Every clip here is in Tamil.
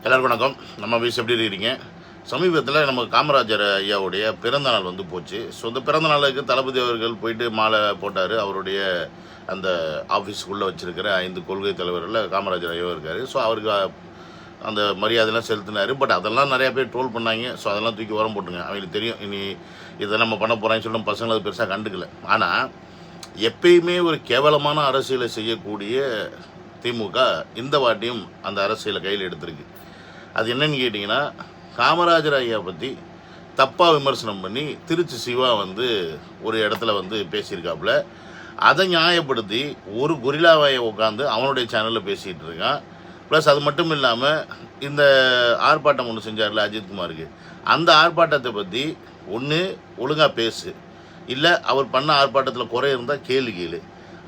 எல்லாருக்கும் வணக்கம். நம்ம வீஸ் எப்படி இருக்கிறீங்க? சமீபத்தில் நம்ம காமராஜர் ஐயாவுடைய பிறந்த நாள் வந்து போச்சு. ஸோ இந்த பிறந்த நாளுக்கு தளபதி அவர்கள் போயிட்டு மாலை போட்டார். அவருடைய அந்த ஆஃபீஸுக்குள்ளே வச்சுருக்கிற 5 கொள்கை தலைவர்களில் காமராஜர் ஐயாவும் இருக்கார். ஸோ அவருக்கு அந்த மரியாதைலாம் செலுத்தினார். பட் அதெல்லாம் நிறையா பேர் ட்ரோல் பண்ணாங்க. ஸோ அதெல்லாம் தூக்கி உரம் போட்டுங்க. அவங்களுக்கு தெரியும் இனி இதை நம்ம பண்ண போகிறான்னு சொல்லிட்டு பசங்களை அது பெருசாக கண்டுக்கல. ஆனால் எப்பயுமே ஒரு கேவலமான அரசியலை செய்யக்கூடிய திமுக இந்த வாட்டியும் அந்த அரசியலை கையில் எடுத்திருக்கு. அது என்னன்னு கேட்டிங்கன்னா, காமராஜர் ஐயா பற்றி தப்பாக விமர்சனம் பண்ணி திருச்சி சிவா வந்து ஒரு இடத்துல வந்து பேசியிருக்காப்புல. அதை நியாயப்படுத்தி ஒரு கொரில்லாவாயை உட்காந்து அவனுடைய சேனலில் பேசிகிட்டு இருக்கான். ப்ளஸ் அது மட்டும் இல்லாமல் இந்த ஆர்ப்பாட்டம் ஒன்று செஞ்சார்ல அஜித்குமாருக்கு, அந்த ஆர்ப்பாட்டத்தை பற்றி ஒன்று ஒழுங்காக பேசு, இல்லை அவர் பண்ண ஆர்ப்பாட்டத்தில் குறை இருந்தால் கேள்வி கேளு.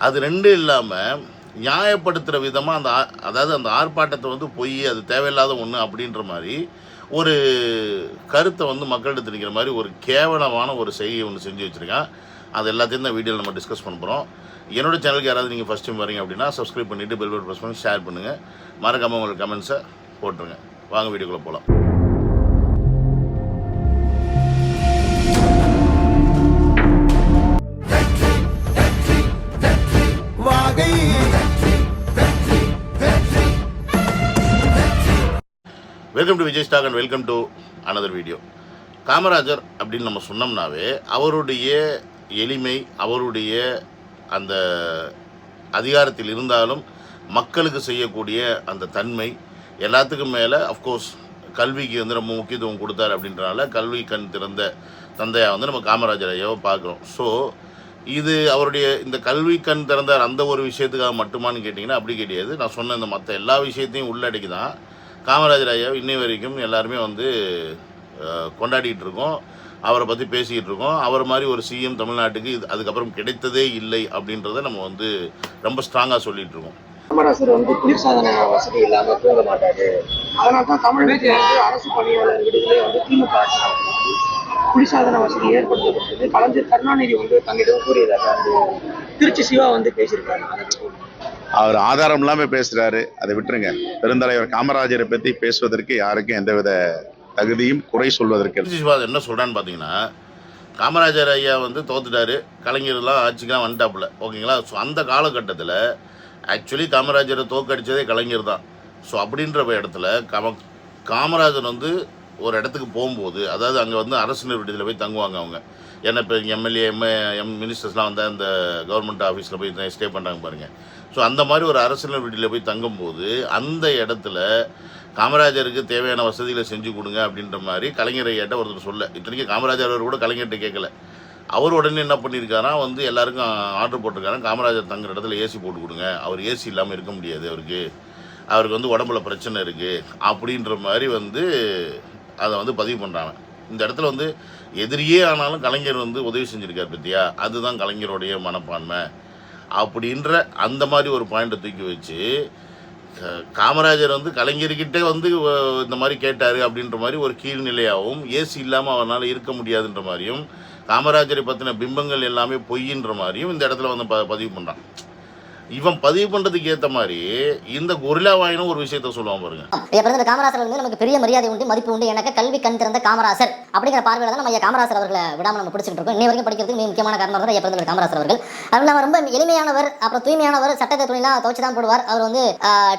அது ரெண்டும் இல்லாமல் நியாயப்படுத்துகிற விதமாக அதாவது அந்த ஆர்ப்பாட்டத்தை வந்து பொய், அது தேவையில்லாத ஒன்று அப்படின்ற மாதிரி ஒரு கருத்தை வந்து மக்கள்கிட்ட திணிக்கிற மாதிரி ஒரு கேவலமான ஒரு செய்தியை ஒன்று செஞ்சு வச்சுருக்கேன். அது எல்லாத்தையும் தான் வீடியோவில் நம்ம டிஸ்கஸ் பண்ண போகிறோம். என்னோடய சேனலுக்கு யாராவது நீங்கள் ஃபஸ்ட் டைம் வரீங்க அப்படின்னா சப்ஸ்கிரைப் பண்ணிவிட்டு பெல் பட்டன் ப்ரெஸ் பண்ணி ஷேர் பண்ணுங்கள். மறக்காமல் உங்களுக்கு கமெண்ட்ஸை போட்டுருங்க. வாங்க வீடியோக்குள்ளே போகலாம். Welcome to Vijay stock and welcome to another video. Kamarajar அப்படின்னு நம்ம சொன்னோம்னாவே அவருடைய எளிமை, அவருடைய அந்த அதிகாரத்தில் இருந்தாலும் மக்களுக்கு செய்யக்கூடிய அந்த தன்மை, எல்லாத்துக்கும் மேலே அஃப்கோர்ஸ் கல்விக்கு வந்து ரொம்ப முக்கியத்துவம் கொடுத்தாரு. அப்படின்றனால கல்வி கண் திறந்த தந்தையாக வந்து நம்ம காமராஜர் ஐயாவை பார்க்குறோம். ஸோ இது அவருடைய இந்த கல்வி கண் திறந்தார் அந்த ஒரு விஷயத்துக்காக மட்டுமானு கேட்டிங்கன்னா அப்படி கிடையாது. நான் சொன்ன இந்த மற்ற எல்லா விஷயத்தையும் உள்ளடக்கி தான் காமராஜர் ஐயா இன்னை வரைக்கும் எல்லாருமே வந்து கொண்டாடிட்டு இருக்கோம், அவரை பற்றி பேசிக்கிட்டு இருக்கோம். அவர் மாதிரி ஒரு சிஎம் தமிழ்நாட்டுக்கு அதுக்கப்புறம் கிடைத்ததே இல்லை அப்படின்றத நம்ம வந்து ரொம்ப ஸ்ட்ராங்காக சொல்லிட்டு இருக்கோம். காமராஜர் வந்து குளிர்சாதன வசதி இல்லாமல் தூங்க மாட்டாரு. அதனால தான் தமிழகத்தில் வந்து அரசு பணியாளர் விடுதலை வந்து திமுக ஆட்சி நடத்தும் குளிர்சாதன வசதி ஏற்படுத்தப்பட்டது கலைஞர் கருணாநிதி வந்து தன்னிடம் கூறியதாக அந்த திருச்சி சிவா வந்து பேசியிருக்காரு. அவர் ஆதாரம் இல்லாமல் பேசுறாரு, அதை விட்டுருங்க. பெருந்தலைவர் காமராஜரை பற்றி பேசுவதற்கு யாருக்கும் எந்தவித தகுதியும் குறை சொல்வதற்கு. சிவா என்ன சொல்றான்னு பார்த்தீங்கன்னா, காமராஜர் ஐயா வந்து தோத்துட்டாரு, கலைஞர்லாம் ஆட்சிக்கெலாம் வந்துட்டாப்புல, ஓகேங்களா. ஸோ அந்த காலகட்டத்தில் ஆக்சுவலி காமராஜரை தோக்கடிச்சதே கலைஞர் தான். ஸோ அப்படின்ற இடத்துல காமராஜர் வந்து ஒரு இடத்துக்கு போகும்போது, அதாவது அங்கே வந்து அரசு நிறுவனத்தில் போய் தங்குவாங்க அவங்க. ஏன்னா இப்போ எம்எல்ஏ மினிஸ்டர்ஸ்லாம் வந்து அந்த கவர்மெண்ட் ஆஃபீஸில் போய் ஸ்டே பண்ணுறாங்க பாருங்கள். ஸோ அந்த மாதிரி ஒரு அரசியல் வீட்டில் போய் தங்கும்போது அந்த இடத்துல காமராஜருக்கு தேவையான வசதிகளை செஞ்சு கொடுங்க அப்படின்ற மாதிரி கலைஞரை கேட்ட ஒருத்தர் சொல்ல. இத்தனைக்கும் காமராஜர் அவர் கூட கலைஞர்கிட்ட கேட்கல. அவர் உடனே என்ன பண்ணியிருக்காரா, வந்து எல்லாருக்கும் ஆர்டர் போட்டிருக்காரு, காமராஜர் தங்குற இடத்துல ஏசி போட்டு கொடுங்க, அவர் ஏசி இல்லாமல் இருக்க முடியாது, அவருக்கு வந்து உடம்புல பிரச்சனை இருக்குது அப்படின்ற மாதிரி வந்து அதை வந்து பதிவு பண்ணுறாங்க. இந்த இடத்துல வந்து எதிரியே ஆனாலும் கலைஞர் வந்து உதவி செஞ்சுருக்கார் பற்றியா, அதுதான் கலைஞருடைய மனப்பான்மை அப்படின்ற அந்த மாதிரி ஒரு பாயிண்ட்டை தூக்கி வச்சு காமராஜர் வந்து கலைஞர்கிட்டே வந்து இந்த மாதிரி கேட்டார் அப்படின்ற மாதிரி ஒரு கீழ்நிலையாகவும், ஏசி இல்லாமல் அவனால் இருக்க முடியாதுன்ற மாதிரியும், காமராஜரை பற்றின பிம்பங்கள் எல்லாமே பொய்ன்ற மாதிரியும் இந்த இடத்துல வந்து பதிவு பண்ணுறான். இவன் பதிவு பண்ணுறதுக்கு ஏற்ற மாதிரி இந்த கொரில்லா வாயினும் ஒரு விஷயத்த சொல்லுவான் பாருங்க. பிறந்த காமராசர் வந்து நமக்கு பெரிய மரியாதை உண்டு, மதிப்பு உண்டு, எனக்கு கல்வி கண் திறந்த காமராசர் அப்படிங்கிற பார்வையில தான் நம்ம காமராசர் அவர்களை விடாமல் நம்ம பிடிச்சிட்டு இருக்கோம். இன்னை வரைக்கும் படிக்கிறதுக்கு மிக முக்கியமான காரணம் தான் பிறந்த காமராசர் அவர்கள். அவர் நம்ம ரொம்ப எளிமையானவர், அப்புறம் தூய்மையானவர், சட்டத்தை துணிலாம் துவச்சு தான் போடுவார். அவர் வந்து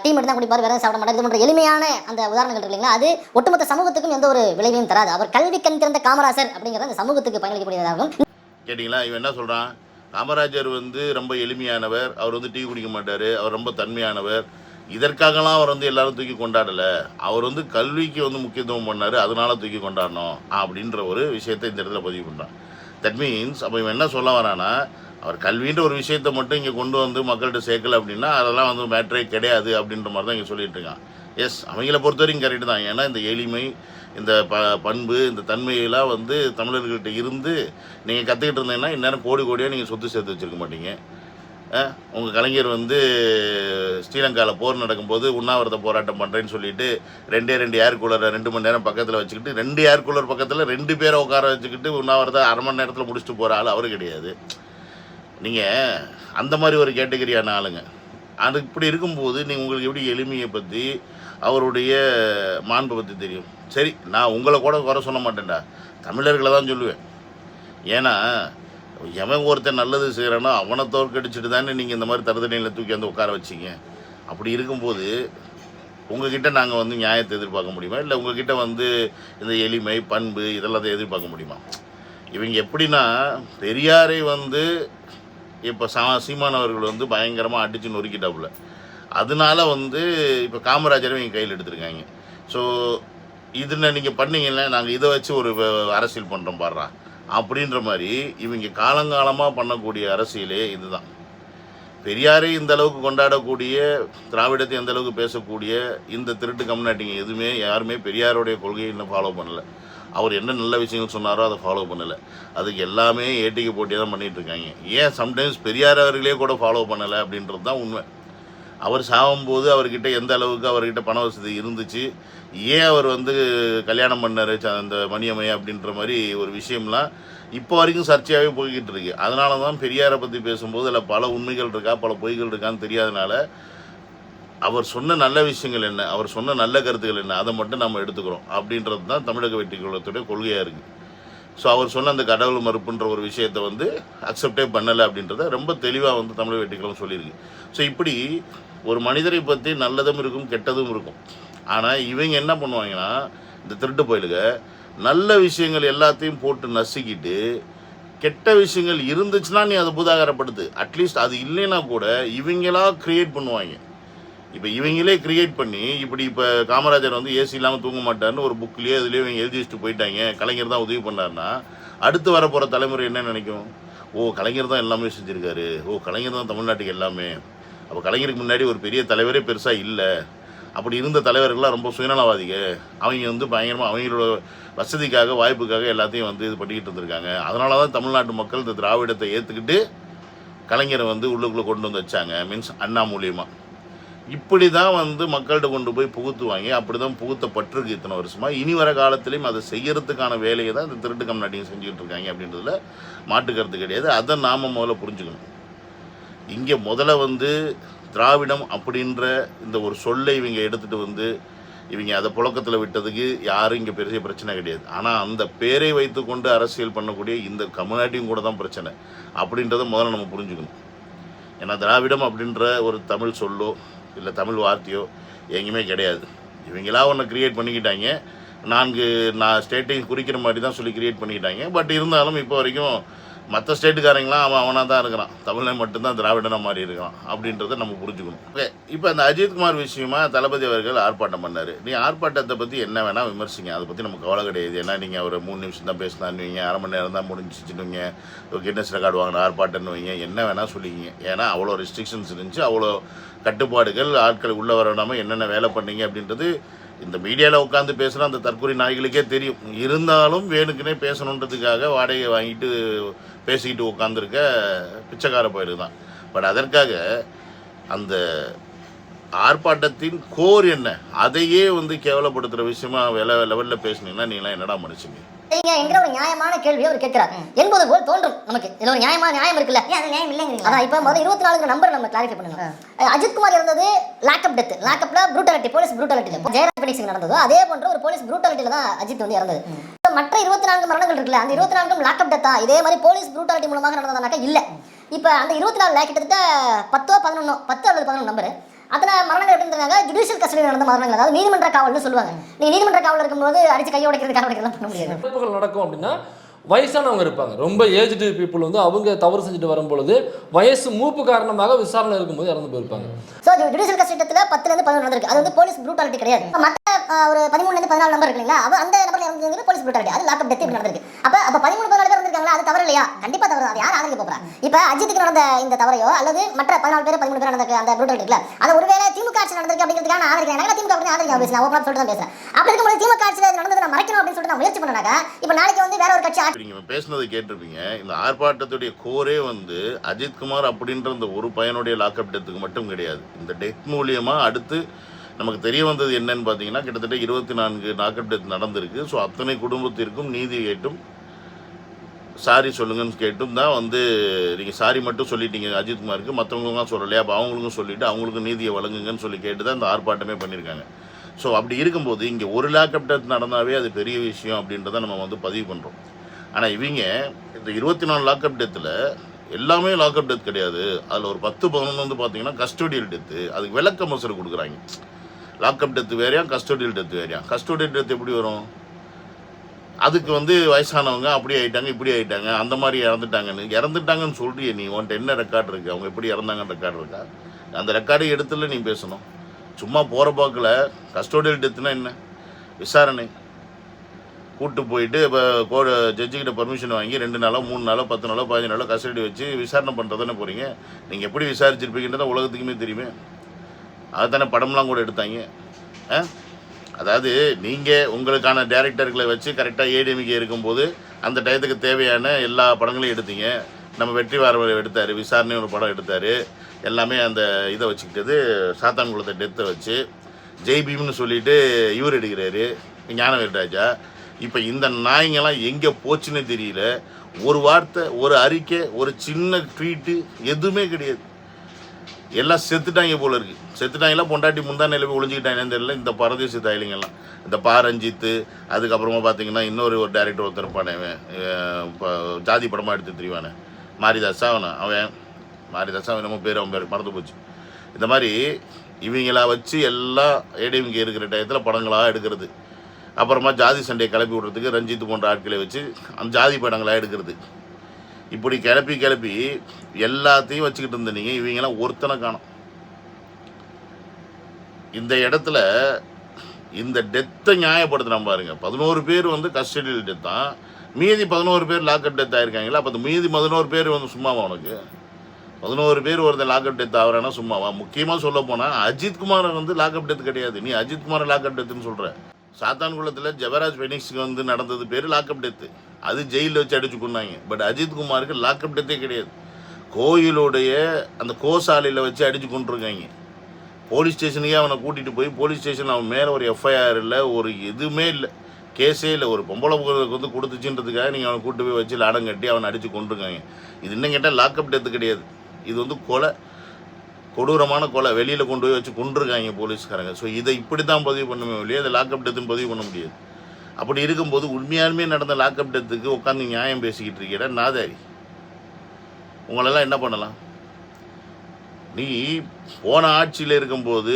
டீ மட்டும் தான் குடிப்பார், வேற சாப்பிட மாட்டார். இது போன்ற எளிமையான அந்த உதாரணங்கள் இல்லைங்களா, அது ஒட்டுமொத்த சமூகத்துக்கும் எந்த ஒரு விளைவையும் தராது. அவர் கல்வி கண் திறந்த காமராசர் அப்படிங்கிறது அந்த சமூகத்துக்கு பயனளிக்கக்கூடியதாகும். கேட்டிங்களா? இவன் என்ன சொல்கிறான், காமராஜர் வந்து ரொம்ப எளிமையானவர், அவர் வந்து டீ குடிக்க மாட்டார், அவர் ரொம்ப தன்மையானவர், இதற்காகலாம் அவர் வந்து எல்லாரும் தூக்கி கொண்டாடலை, அவர் வந்து கல்விக்கு வந்து முக்கியத்துவம் பண்ணார், அதனால தூக்கி கொண்டாடணும் அப்படின்ற ஒரு விஷயத்தை இந்த இடத்துல பதிவு பண்ணுறான். தட் மீன்ஸ் அப்போ இவன் என்ன சொல்ல வரானா, அவர் கல்வின்ற ஒரு விஷயத்தை மட்டும் இங்கே கொண்டு வந்து மக்கள்கிட்ட சேர்க்கலை அப்படின்னா அதெல்லாம் வந்து மேட்ரே கிடையாது அப்படின்ற மாதிரி தான் இங்கே சொல்லிட்டு இருக்கான். எஸ், அவங்கள பொறுத்த வரைக்கும் கரெக்டு தான். ஏன்னா இந்த எளிமை, இந்த பண்பு, இந்த தன்மையெல்லாம் வந்து தமிழர்கள்ட்ட இருந்து நீங்கள் கற்றுக்கிட்டு இருந்தீங்கன்னா இந்நேரம் கோடி கோடியாக நீங்கள் சொத்து சேர்த்து வச்சுருக்க மாட்டீங்க. உங்கள் கலைஞர் வந்து ஸ்ரீலங்காவில் போர் நடக்கும்போது உண்ணாவிரத போராட்டம் பண்ணுறேன்னு சொல்லிட்டு 2 ஏர் கூலரை 2 மணி நேரம் பக்கத்தில் வச்சுக்கிட்டு 2 ஏர் கூலர் பக்கத்தில் 2 பேரை உட்கார வச்சுக்கிட்டு உண்ணாவிரத அரை மணி நேரத்தில் முடிச்சுட்டு போகிற ஆள் அவர் கிடையாது. நீங்கள் அந்த மாதிரி ஒரு கேட்டகரியான ஆளுங்க. அது இப்படி இருக்கும்போது நீங்கள் உங்களுக்கு எப்படி எளிமையை பற்றி அவருடைய மாண்பை பற்றி தெரியும்? சரி, நான் உங்களை கூட குறை சொல்ல மாட்டேன்டா, தமிழர்களை தான் சொல்லுவேன். ஏன்னா எவன் ஒருத்தன் நல்லது செய்கிறானோ அவனை தோற்கடிச்சிட்டு தானே நீங்கள் இந்த மாதிரி தருதணையில் தூக்கி வந்து உட்கார வச்சிங்க. அப்படி இருக்கும்போது உங்ககிட்ட நாங்கள் வந்து நியாயத்தை எதிர்பார்க்க முடியுமா? இல்லை உங்ககிட்ட வந்து இந்த எளிமை பண்பு இதெல்லாம் எதிர்பார்க்க முடியுமா? இவங்க எப்படின்னா பெரியாரை வந்து இப்போ சீமானவர்கள் வந்து பயங்கரமாக அடித்து நொறுக்கிட்டாப்புல. அதனால வந்து இப்போ காமராஜரை இவங்க கையில் எடுத்திருக்காங்க. ஸோ இதில் நீங்கள் பண்ணீங்கன்னா நாங்கள் இதை வச்சு ஒரு அரசியல் பண்ணுறோம் பாடுறா அப்படின்ற மாதிரி இவங்க காலங்காலமாக பண்ணக்கூடிய அரசியலே இதுதான். பெரியாரை இந்த அளவுக்கு கொண்டாடக்கூடிய, திராவிடத்தை எந்த அளவுக்கு பேசக்கூடிய இந்த திருட்டு கம்யூனிட்டிங்க எதுவுமே யாருமே பெரியாருடைய கொள்கையை இன்னும் ஃபாலோ பண்ணலை. அவர் என்ன நல்ல விஷயங்கள் சொன்னாரோ அதை ஃபாலோ பண்ணலை. அதுக்கு எல்லாமே ஏடிக்கு போட்டியாக தான் பண்ணிகிட்ருக்காங்க. ஏன் சம்டைம்ஸ் பெரியார் அவர்களே கூட ஃபாலோ பண்ணலை அப்படின்றது தான் உண்மை. அவர் சாகும்போது அவர்கிட்ட எந்த அளவுக்கு அவர்கிட்ட பண வசதி இருந்துச்சு, ஏன் அவர் வந்து கல்யாணம் பண்ணார் அந்த மணியம்மையா அப்படின்ற மாதிரி ஒரு விஷயம்லாம் இப்போ வரைக்கும் சர்ச்சையாகவே போய்கிட்டு இருக்கு. அதனால தான் பெரியாரை பற்றி பேசும்போது அதில் பல உண்மைகள் இருக்கா பல பொய்கள் இருக்கான்னு தெரியாதனால அவர் சொன்ன நல்ல விஷயங்கள் என்ன, அவர் சொன்ன நல்ல கருத்துக்கள் என்ன, அதை மட்டும் நம்ம எடுத்துக்கிறோம் அப்படின்றது தான் தமிழக வெற்றி கழகத்துடைய கொள்கையாக இருக்குது. ஸோ அவர் சொன்ன அந்த கடவுள் மறுப்புன்ற ஒரு விஷயத்தை வந்து அக்செப்டே பண்ணலை அப்படின்றத ரொம்ப தெளிவாக வந்து தமிழக வெற்றி கழகம் சொல்லியிருக்கு. ஸோ இப்படி ஒரு மனிதரை பற்றி நல்லதும் இருக்கும் கெட்டதும் இருக்கும். ஆனால் இவங்க என்ன பண்ணுவாங்கன்னா இந்த திருட்டு போயிடுங்க நல்ல விஷயங்கள் எல்லாத்தையும் போட்டு நசுக்கிட்டு கெட்ட விஷயங்கள் இருந்துச்சுன்னா நீ அதை பூதாகரப்படுத்து. அட்லீஸ்ட் அது இல்லைன்னா கூட இவங்களா க்ரியேட் பண்ணுவாங்க. இப்போ இவங்களே க்ரியேட் பண்ணி இப்படி இப்போ காமராஜர் வந்து ஏசி இல்லாமல் தூங்க மாட்டார்னு ஒரு புக்லேயே இதுலேயே இவங்க எழுதி வச்சுட்டு போயிட்டாங்க, கலைஞர் தான் உதவி பண்ணார்னா அடுத்து வரப்போகிற தலைமுறை என்ன நினைக்கும்? ஓ கலைஞர் தான் எல்லாமே செஞ்சுருக்காரு, ஓ கலைஞர் தான் தமிழ்நாட்டுக்கு எல்லாமே. அப்போ கலைஞருக்கு முன்னாடி ஒரு பெரிய தலைவரே பெருசாக இல்லை, அப்படி இருந்த தலைவர்கள்லாம் ரொம்ப சுயநலவாதிக, அவங்க வந்து பயங்கரமாக அவங்களோட வசதிக்காக வாய்ப்புக்காக எல்லாத்தையும் வந்து இது பண்ணிக்கிட்டு இருந்திருக்காங்க. அதனால தான் தமிழ்நாட்டு மக்கள் இந்த திராவிடத்தை ஏற்றுக்கிட்டு கலைஞரை வந்து உள்ளுக்குள்ளே கொண்டு வந்து வச்சாங்க, மீன்ஸ் அண்ணா மூலியமாக. இப்படி தான் வந்து மக்கள்கிட்ட கொண்டு போய் புகுத்துவாங்க. அப்படி தான் புகுத்தப்பட்டிருக்கு இத்தனை வருஷமாக. இனி வர காலத்துலேயும் அதை செய்யறதுக்கான வேலையை தான் இந்த திருட்டு கம்யூனிட்டியும் செஞ்சுக்கிட்டு இருக்காங்க அப்படின்றதுல மாட்டு கருத்து கிடையாது. அதை நாம் முதல்ல புரிஞ்சுக்கணும். இங்கே முதல்ல வந்து திராவிடம் அப்படின்ற இந்த ஒரு சொல்லை இவங்க எடுத்துகிட்டு வந்து இவங்க அதை புழக்கத்தில் விட்டதுக்கு யாரும் இங்கே பெரிய பிரச்சனை கிடையாது. ஆனால் அந்த பேரை வைத்து கொண்டு அரசியல் பண்ணக்கூடிய இந்த கம்யூனிட்டியும் கூட தான் பிரச்சனை அப்படின்றத முதல்ல நம்ம புரிஞ்சுக்கணும். ஏன்னா திராவிடம் அப்படின்ற ஒரு தமிழ் சொல்லோ இல்லை தமிழ் வார்த்தையோ எங்கேயுமே கிடையாது. இவங்களா ஒன்று க்ரியேட் பண்ணிக்கிட்டாங்க, 4 ஸ்டேட்டையும் குறிக்கிற மாதிரி தான் சொல்லி க்ரியேட் பண்ணிக்கிட்டாங்க. பட் இருந்தாலும் இப்போ வரைக்கும் மற்ற ஸ்டேட்டுக்காரங்களாம் அவனாக தான் இருக்கிறான், தமிழை மட்டும்தான் திராவிடனாக மாறி இருக்கான் அப்படின்றத நம்ம புரிஞ்சுக்கணும். ஓகே, இப்போ அந்த அஜித்குமார் விஷயமா தளபதி அவர்கள் ஆர்ப்பாட்டம் பண்ணார். நீ ஆர்ப்பாட்டத்தை பற்றி என்ன வேணால் விமர்சிங்க, அதை பற்றி நமக்கு கவலை கிடையாது. ஏன்னா நீங்கள் ஒரு 3 நிமிஷம் தான் பேசினான்னுவீங்க, அரை மணி நேரம் தான் முடிஞ்சிச்சுன்னுவீங்க, கின்னஸ் ரெக்கார்டு வாங்கின ஆர்ப்பாட்டம்னுவீங்க, என்ன வேணால் சொல்லிக்கிங்க. ஏன்னா அவ்வளோ ரெஸ்ட்ரிக்ஷன்ஸ் இருந்துச்சு, அவ்வளோ கட்டுப்பாடுகள், ஆட்கள் உள்ளே வரணுமா, என்னென்ன வேலை பண்ணீங்க அப்படின்றது இந்த மீடியாவில் உட்காந்து பேசுகிற அந்த தற்கொலை நாய்களுக்கே தெரியும். இருந்தாலும் வேணுக்குன்னே பேசணுன்றதுக்காக வாடகை வாங்கிட்டு பேசிக்கிட்டு உட்காந்துருக்க பிச்சைக்கார பயிர் தான். பட் அதற்காக அந்த ஆர்ப்பாட்டத்தின் கோர் என்ன, அதையே வந்து கேவலப்படுத்துகிற விஷயமா லெவலில் பேசுனீங்கன்னா நீங்களாம் என்னடா மனுஷங்க என்கிற ஒரு நியாயமான கேள்வியை அவர் கேட்கிறார் என்பது போல் தோன்றும் நமக்கு. இதுல ஒரு நியாயம் இருக்குல்ல, அது நியாயம் இல்லைங்க. அதான் இப்போ முதல்ல 24 நம்பர் நம்ம கிளாரிஃபை பண்ணுங்க. அஜித்குமார் இருந்தது லாக்அப் டெத், லாக்அப்ல brutality, police brutality. Jayaraj Bennix நடந்ததோ அதே போன்ற ஒரு போலீஸ் ப்ரூட்டாலிட்டியில தான் அஜித் வந்து இறந்தது. மற்ற 24 மரணங்கள் இருக்குல்ல, அந்த 24 லாக்அப் டெத்தா இதே மாதிரி போலீஸ் ப்ரூட்டாலிட்டி மூலமாக நடந்ததுனாக்கா இல்லை. இப்போ அந்த 24 கிட்டத்தட்ட 10 அல்லது 11 நம்பர் அத்தனை மரணங்கள் எப்படின்றாங்க ஜுடிஷியல் கஸ்டடியில் நடந்த மரணங்கள், அதாவது நீதிமன்ற காவல்னு சொல்லுவாங்க. நீங்கள் நீதிமன்ற காவல் இருக்கும்போது அடிச்சு கையை உடைக்கிறது கால் உடைக்கிறதுலாம் பண்ண முடியாது. இறப்புகள் நடக்கும் அப்படின்னா வயசானவங்க இருப்பாங்க, ரொம்ப ஏஜ்டு பீப்புள் வந்து அவங்க தவறு செஞ்சுட்டு வரும்பொழுது வயசு மூப்பு காரணமாக விசாரணை இருக்கும்போது இறந்து போயிருப்பாங்க. ஸோ ஜுடிஷியல் கஸ்டடியில் 10லேருந்து 11 நடந்திருக்கு. அது வந்து போலீஸ் ப்ரூட்டாலிட்டி கிடையாது. மற்ற ஒரு 13லேருந்து 14 நம்பர் இருக்கு இல்லைங்களா, அந்த நம்பர்ல இறந்தது போலீஸ் ப்ரூட்டாலிட்டி, அது லாக்அப் டெத் இப்படி நடந்திருக்கு. அப்போ 13-14 பேர் இருந்திருக்காங்களா, அது தவறு இல்லையா? கண்டிப்பாக தவறு. அது யார் ஆதரிக்க போகிறா? இப்போ அஜித்துக்கு நடந்த இந்த தவறையோ அல்லது மற்ற 14 பேர் 13 பேர் நடந்த அந்த ப்ரூட்டாலிட்டி இருக்குல்ல, அது ஒருவேளை திமுக ஆட்சி நடந்திருக்கு அப்படிங்கிறதுக்காக நான் ஆதரிக்கிறேன். நான் திமுக அப்படி ஆதரிக்க பேசுறேன், ஓப்பனாக சொல்லிட்டு தான் பேசுறேன். அப்படி இருக்கும்போது திமுக ஆட்சியில் நடந்தது நான் மறைக்கணும் அப்படின்னு சொல்லிட்டு நான் முயற்சி பண்ணனாக்கா இப்போ நாளைக்கு வந்து வேற ஒரு கட்சி நீங்கள் பேசுனது கேட்டிருப்பீங்க. இந்த ஆர்ப்பாட்டத்துடைய கோரே வந்து அஜித்குமார் அப்படின்ற இந்த ஒரு பையனுடைய லாக்அப் டெத்துக்கு மட்டும் கிடையாது. இந்த டெத் மூலியமாக அடுத்து நமக்கு தெரிய வந்தது என்னன்னு பார்த்தீங்கன்னா கிட்டத்தட்ட 24 லாக்அப் டெத் நடந்திருக்கு. ஸோ அத்தனை குடும்பத்திற்கும் நீதி கேட்டும் சாரி சொல்லுங்கன்னு கேட்டும் தான் வந்து நீங்கள் சாரி மட்டும் சொல்லிட்டீங்க அஜித்குமாருக்கு, மற்றவங்களுக்கும் சொல்லலையா, அப்போ அவங்களுக்கும் சொல்லிவிட்டு அவங்களுக்கும் நீதியை வழங்குங்கன்னு சொல்லி கேட்டு தான் இந்த ஆர்ப்பாட்டமே பண்ணியிருக்காங்க. ஸோ அப்படி இருக்கும்போது இங்கே ஒரு லாக்அப் டெத் நடந்தாவே அது பெரிய விஷயம் அப்படின்றத நம்ம வந்து பதிவு பண்ணுறோம். ஆனால் இவங்க இந்த 24 லாக்அப் டெத்தில் எல்லாமே லாக்அப் டெத் கிடையாது. அதில் ஒரு 10-11 வந்து பார்த்தீங்கன்னா கஸ்டோடியல் டெத்து. அதுக்கு விளக்க மசரு கொடுக்குறாங்க. லாக்அப் டெத்து வேறையா, கஸ்டோடியல் டெத்து வேறையா. கஸ்டோடியல் டெத் எப்படி வரும்? அதுக்கு வந்து வயசானவங்க அப்படி ஆகிட்டாங்க, இப்படி ஆகிட்டாங்க, அந்த மாதிரி இறந்துட்டாங்கன்னு சொல்றியே நீ. உன்ட்ட என்ன ரெக்கார்டு இருக்குது? அவங்க எப்படி இறந்தாங்கன்னு ரெக்கார்டு இருக்கா? அந்த ரெக்கார்டை எடுத்துல நீ பேசணும். சும்மா போகிற போக்கில் கஸ்டோடியல் டெத்துனா என்ன? விசாரணை கூட்டு போயிட்டு இப்போ ஜட்ஜுக்கிட்ட பர்மிஷன் வாங்கி 2 நாளோ 3 நாளோ 10 நாளோ 15 நாளோ கஸ்டடி வச்சு விசாரணை பண்ணுறதானே போகிறீங்க. நீங்கள் எப்படி விசாரிச்சிருப்பீங்கன்றத உலகத்துக்குமே தெரியுமே. அதுதானே படம்லாம் கூட எடுத்தாங்க. அதாவது நீங்கள் உங்களுக்கான டேரக்டர்களை வச்சு கரெக்டாக ஏடிஎம்கே இருக்கும்போது அந்த டயத்துக்கு தேவையான எல்லா படங்களையும் எடுத்தீங்க. நம்ம வெற்றிமாறன் எடுத்தார், விசாரணை ஒரு படம் எடுத்தார். எல்லாமே அந்த இதை வச்சுக்கிட்டது சாத்தான்குளத்தை டெத்தை வச்சு. ஜெய் பீம்னு சொல்லிட்டு இவர் எடுக்கிறாரு ஞானவேல்ராஜா. இப்போ இந்த நாய்ங்கெல்லாம் எங்கே போச்சுன்னு தெரியல. ஒரு வார்த்தை, ஒரு அறிக்கை, ஒரு சின்ன ட்வீட்டு எதுவுமே கிடையாது. எல்லாம் செத்துட்டாங்க போல இருக்கு. செத்துட்டாங்களா பொண்டாட்டி முந்தானையில் போய் ஒழிஞ்சிக்கிட்டாங்கன்னு தெரியல. இந்த பரதேசி தாயிலிங்கெல்லாம் இந்த ரஞ்சித்து, அதுக்கப்புறமா பார்த்தீங்கன்னா இன்னொரு டேரக்டர் ஒருத்தர் இருப்பானே, இப்போ ஜாதி படமாக எடுத்து தெரிவானே, மாரிதாஸா அவன் மாரிதாஸா நம்ம பேர் அவன் பேர் மறந்து போச்சு. இந்த மாதிரி இவங்களா வச்சு எல்லாம் ஏடிஎம்கே இருக்கிற டயத்தில் படங்களாக எடுக்கிறது. அப்புறமா ஜாதி சண்டையை கிளப்பி விடுறதுக்கு ரஞ்சித் போன்ற ஆட்களை வச்சு அந்த ஜாதி படங்களாக எடுக்கிறது. இப்படி கிளப்பி எல்லாத்தையும் வச்சுக்கிட்டு இருந்த நீங்கள் இவங்கெல்லாம் ஒருத்தனை காணும். இந்த இடத்துல இந்த டெத்தை நியாயப்படுத்தினா பாருங்க. 11 பேர் வந்து கஸ்டடியல் டெத் தான், மீதி 11 பேர் லாக்அப் டெத் ஆயிருக்காங்களா? அப்போ மீதி 11 பேர் வந்து சும்மாவா? உனக்கு 11 பேர் ஒருத்தர் லாக்அப் டெத் ஆகிறானா சும்மாவா? முக்கியமாக சொல்ல போனால் அஜித்குமார் வந்து லாக்அப் டெத் கிடையாது. நீ அஜித்குமார் லாக்அப் டெத்துன்னு சொல்கிற. சாத்தான்குளத்தில் ஜெபராஜ் ஃபெனிக்ஸுக்கு வந்து நடந்தது பேர் லாக்அப் டெத்து. அது ஜெயிலில் வச்சு அடிச்சு கொண்டாங்க. பட் அஜித்குமாருக்கு லாக்அப் டெத்தே கிடையாது. கோயிலுடைய அந்த கோசாலையில் வச்சு அடித்து கொண்டிருக்காங்க. போலீஸ் ஸ்டேஷனுக்கே அவனை கூட்டிகிட்டு போய் போலீஸ் ஸ்டேஷன் அவன் மேலே ஒரு எஃப்ஐஆர் இல்லை, ஒரு எதுவுமே இல்லை, கேஸே இல்லை. ஒரு பொம்பளை வந்து கொடுத்துச்சுன்றதுக்காக நீங்கள் அவனை கூட்டு போய் வச்சு லாடம் கட்டி அவனை அடித்து கொண்டிருக்காங்க. இது இன்னும் கேட்டால் லாக்அப் டெத்து கிடையாது. இது வந்து கொலை, கொடூரமான கொலை. வெளியில் கொண்டு போய் வச்சு கொண்டிருக்காங்க போலீஸ்காரங்க. ஸோ இதை இப்படி தான் பதிவு பண்ணுமே இல்லையா, அதை லாக்அப் டெத்துன்னு பதிவு பண்ண முடியாது. அப்படி இருக்கும்போது உண்மையாலுமே நடந்த லாக்அப் டெத்துக்கு உட்காந்து நியாயம் பேசிக்கிட்டு இருக்கிற நாதாரி, உங்களெல்லாம் என்ன பண்ணலாம்? நீ போன ஆட்சியில் இருக்கும்போது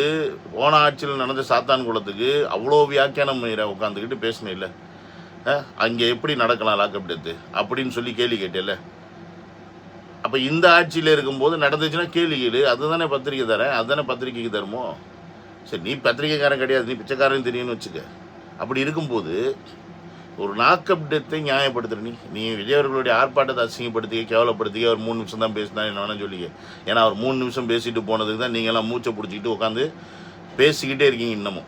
போன ஆட்சியில் நடந்த சாத்தான்குளத்துக்கு அவ்வளோ வியாக்கியானம் உட்காந்துக்கிட்டு பேசினேன் இல்லை, அங்கே எப்படி நடக்கலாம் லாக்அப் டெத்து அப்படின்னு சொல்லி கேள்வி கேட்டேல்ல. அப்போ இந்த ஆட்சியில் இருக்கும்போது நடந்துச்சுன்னா கேள்வி கேளு. அதுதானே பத்திரிக்கை தரேன், அதுதானே பத்திரிக்கைக்கு தருமோ? சரி, நீ பத்திரிக்கைக்காரன் கிடையாது, நீ பிச்சைக்காரன் தெரியும்னு வச்சுக்க. அப்படி இருக்கும்போது ஒரு லாக்அப் டெத்தை நியாயப்படுத்துற நீ விஜய் அவர்களுடைய ஆர்ப்பாட்டத்தை அசிங்கப்படுத்திக்க, கேவலப்படுத்திக்க. அவர் 3 நிமிஷம் தான் பேசினா என்ன வேணால் சொல்லிக்க. ஏன்னா அவர் 3 நிமிஷம் பேசிட்டு போனதுக்கு தான் நீங்கள்லாம் மூச்சை பிடிச்சிக்கிட்டு உட்காந்து பேசிக்கிட்டே இருக்கீங்க இன்னமும்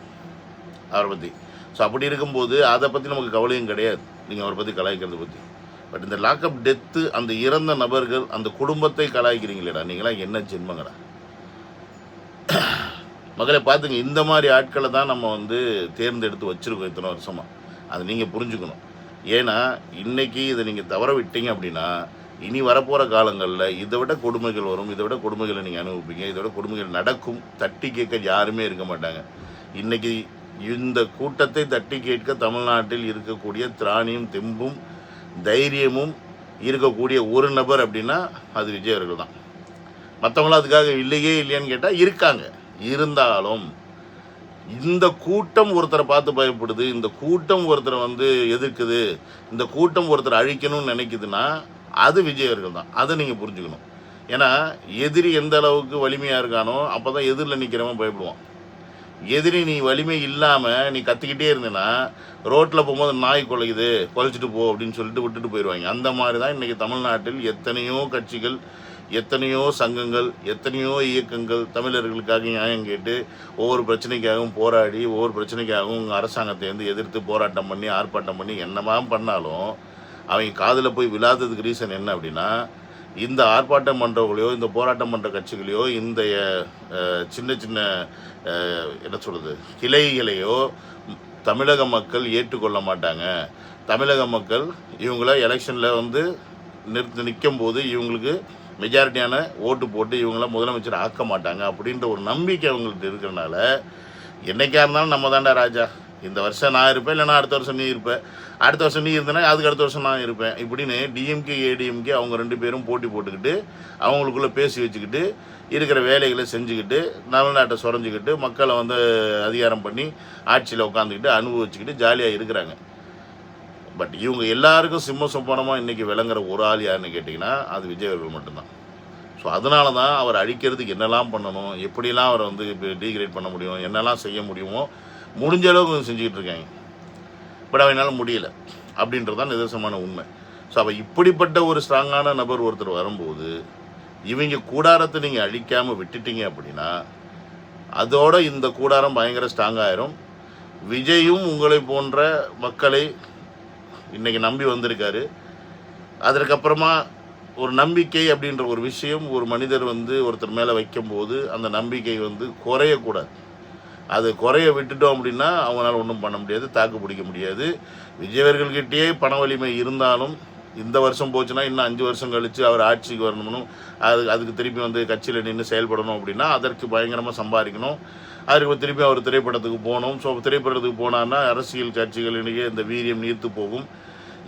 அவரை பற்றி. ஸோ அப்படி இருக்கும்போது அதை பற்றி நமக்கு கவலையும் கிடையாது, நீங்கள் அவரை பற்றி கலாய்க்கிறத பற்றி. பட் இந்த லாக்அப் டெத்து, அந்த இறந்த நபர்கள், அந்த குடும்பத்தை கலாய்க்கிறீங்களேடா, நீங்களாம் என்ன ஜென்மங்கடா மக்களை? பார்த்துங்க, இந்த மாதிரி ஆட்களை தான் நம்ம வந்து தேர்ந்தெடுத்து வச்சுருக்கோம் இத்தனை வருஷமாக. அதை நீங்கள் புரிஞ்சுக்கணும். ஏன்னா இன்றைக்கி இதை நீங்கள் தவற விட்டீங்க அப்படின்னா இனி வரப்போகிற காலங்களில் இதை விட கொடுமைகள் வரும், இதை விட கொடுமைகளை நீங்கள் அனுபவிப்பீங்க, இதை விட கொடுமைகள் நடக்கும். தட்டி கேட்க யாருமே இருக்க மாட்டாங்க. இன்றைக்கி இந்த கூட்டத்தை தட்டி கேட்க தமிழ்நாட்டில் இருக்கக்கூடிய திராணியும் தெம்பும் தைரியமும் இருக்கக்கூடிய ஒரு நபர் அப்படின்னா அது விஜய் அவர்கள் தான். மற்றவங்களாம் அதுக்காக இல்லையான்னு கேட்டால் இருக்காங்க. இருந்தாலும் இந்த கூட்டம் ஒருத்தரை பார்த்து பயப்படுது, இந்த கூட்டம் ஒருத்தரை வந்து எதிர்க்குது, இந்த கூட்டம் ஒருத்தரை அழிக்கணும்னு நினைக்குதுன்னா அது விஜய் அவர்கள் தான். அதை நீங்கள் புரிஞ்சுக்கணும். ஏன்னா எதிரி எந்த அளவுக்கு வலிமையாக இருக்கானோ அப்போ தான் எதிரில் நிற்கிறவன் பயப்படுவான். எதிரி நீ வலிமை இல்லாமல் நீ கத்திக்கிட்டே இருந்தேன்னா ரோட்டில் போகும்போது நாய் குலைக்குது, குலைச்சிட்டு போ அப்படின்னு சொல்லிட்டு விட்டுட்டு போயிடுவாங்க. அந்த மாதிரி தான் இன்றைக்கி தமிழ்நாட்டில் எத்தனையோ கட்சிகள், எத்தனையோ சங்கங்கள், எத்தனையோ இயக்கங்கள் தமிழர்களுக்காக நியாயம் கேட்டு ஒவ்வொரு பிரச்சனைக்காகவும் போராடி ஒவ்வொரு பிரச்சனைக்காகவும் அரசாங்கத்தை வந்து எதிர்த்து போராட்டம் பண்ணி ஆர்ப்பாட்டம் பண்ணி என்னமா பண்ணாலும் அவங்க காதில் போய் விழாததுக்கு ரீசன் என்ன அப்படின்னா, இந்த ஆர்ப்பாட்டம் பண்ணுறவங்களையோ இந்த போராட்டம் பண்ணுற கட்சிகளையோ இந்த சின்ன சின்ன என்ன சொல்கிறது கிளைகளையோ தமிழக மக்கள் ஏற்றுக்கொள்ள மாட்டாங்க. தமிழக மக்கள் இவங்கள எலெக்ஷனில் வந்து நிற்கும் போது இவங்களுக்கு மெஜாரிட்டியான ஓட்டு போட்டு இவங்கள முதலமைச்சர் ஆக்க மாட்டாங்க அப்படின்ற ஒரு நம்பிக்கை அவங்கள்ட்ட இருக்கிறனால, என்னைக்கா இருந்தாலும் நம்ம தாண்டா ராஜா, இந்த வருஷம் நான் இருப்பேன், இல்லைனா அடுத்த வருஷம் நீ இருப்பேன், அடுத்த வருஷம் நீ இருந்தேன்னா அதுக்கு அடுத்த வருஷம் நான் இருப்பேன், இப்படின்னு டிஎம்கே ஏடிஎம்கே அவங்க 2 பேரும் போட்டி போட்டுக்கிட்டு அவங்களுக்குள்ளே பேசி வச்சுக்கிட்டு இருக்கிற வேலைகளை செஞ்சுக்கிட்டு தமிழ்நாட்டை சுரஞ்சிக்கிட்டு மக்களை வந்து அதிகாரம் பண்ணி ஆட்சியில் உட்காந்துக்கிட்டு அனுபவிச்சுக்கிட்டு ஜாலியாக இருக்கிறாங்க. பட் இவங்க எல்லாருக்கும் சிம்ம சொப்பனமாக இன்றைக்கி விளங்குற ஒரு ஆள் யாருன்னு கேட்டிங்கன்னா அது விஜய் அவர்கள் மட்டும்தான். ஸோ அதனால தான் அவர் அழிக்கிறதுக்கு என்னெல்லாம் பண்ணணும், எப்படிலாம் அவரை வந்து இப்போ டீக்ரேட் பண்ண முடியும், என்னெல்லாம் செய்ய முடியுமோ முடிஞ்ச அளவுக்கு செஞ்சுக்கிட்டு இருக்காங்க. பட் அவனால் முடியல அப்படின்றது தான் நிதர்சனமான உண்மை. ஸோ அப்போ இப்படிப்பட்ட ஒரு ஸ்ட்ராங்கான நபர் ஒருத்தர் வரும்போது இவங்க கூடாரத்தை நீங்கள் அழிக்காமல் விட்டுட்டீங்க அப்படின்னா அதோட இந்த கூடாரம் பயங்கர ஸ்ட்ராங்காயிரும். விஜயும் உங்களை போன்ற மக்களை இன்றைக்கி நம்பி வந்திருக்காரு. அதற்கப்புறமா ஒரு நம்பிக்கை அப்படின்ற ஒரு விஷயம் ஒரு மனிதர் வந்து ஒருத்தர் மேலே வைக்கும்போது அந்த நம்பிக்கை வந்து குறையக்கூடாது. அது குறைய விட்டுட்டோம் அப்படின்னா அவங்களால ஒன்றும் பண்ண முடியாது, தாக்கு பிடிக்க முடியாது. விஜயவர்கள்கிட்டயே பண வலிமை இருந்தாலும் இந்த வருஷம் போச்சுன்னா இன்னும் 5 வருஷம் கழித்து அவர் ஆட்சிக்கு வரணும்னு அதுக்கு திருப்பி வந்து கட்சியில் நின்று செயல்படணும் அப்படின்னா அதற்கு பயங்கரமாக சம்பாதிக்கணும். அதுக்கு திருப்பி அவர் திரைப்படத்துக்கு போகணும். ஸோ திரைப்படத்துக்கு போனான்னா அரசியல் கட்சிகளிடையே இந்த வீரியம் நீர்த்து போகும்.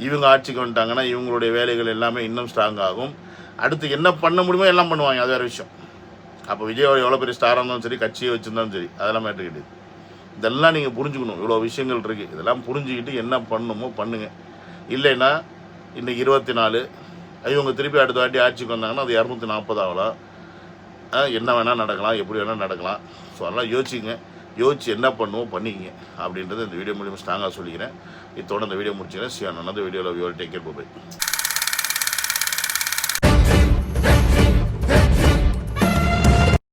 இவங்க ஆட்சிக்கு வந்துட்டாங்கன்னா இவங்களுடைய வேலைகள் எல்லாமே இன்னும் ஸ்ட்ராங் ஆகும். அடுத்து என்ன பண்ண முடியுமோ எல்லாம் பண்ணுவாங்க, அது வேறு விஷயம். அப்போ விஜய் அவர் எவ்வளோ பெரிய ஸ்டாராக இருந்தாலும் சரி, கட்சியை வச்சுருந்தாலும் சரி, அதெல்லாம் மேட்டர் கிடையாது. இதெல்லாம் நீங்கள் புரிஞ்சுக்கணும். இவ்வளோ விஷயங்கள் இருக்குது, இதெல்லாம் புரிஞ்சுக்கிட்டு என்ன பண்ணணுமோ பண்ணுங்கள். இல்லைன்னா இன்றைக்கி 24 இவங்க திருப்பி அடுத்த வாட்டி ஆட்சிக்கு வந்தாங்கன்னா அது 240 ஆகலாம். என்ன வேணால் நடக்கலாம், எப்படி வேணால் நடக்கலாம். ஸோ அதெல்லாம் யோசிச்சு என்ன பண்ணுவோம் பண்ணிக்கிங்க அப்படின்றத இந்த வீடியோ மூலியமாக ஸ்ட்ராங்காக சொல்லிக்கிறேன். இதோட இந்த வீடியோ முடிச்சுக்கிறேன். அந்த வீடியோவில் டேக் கேர், பை.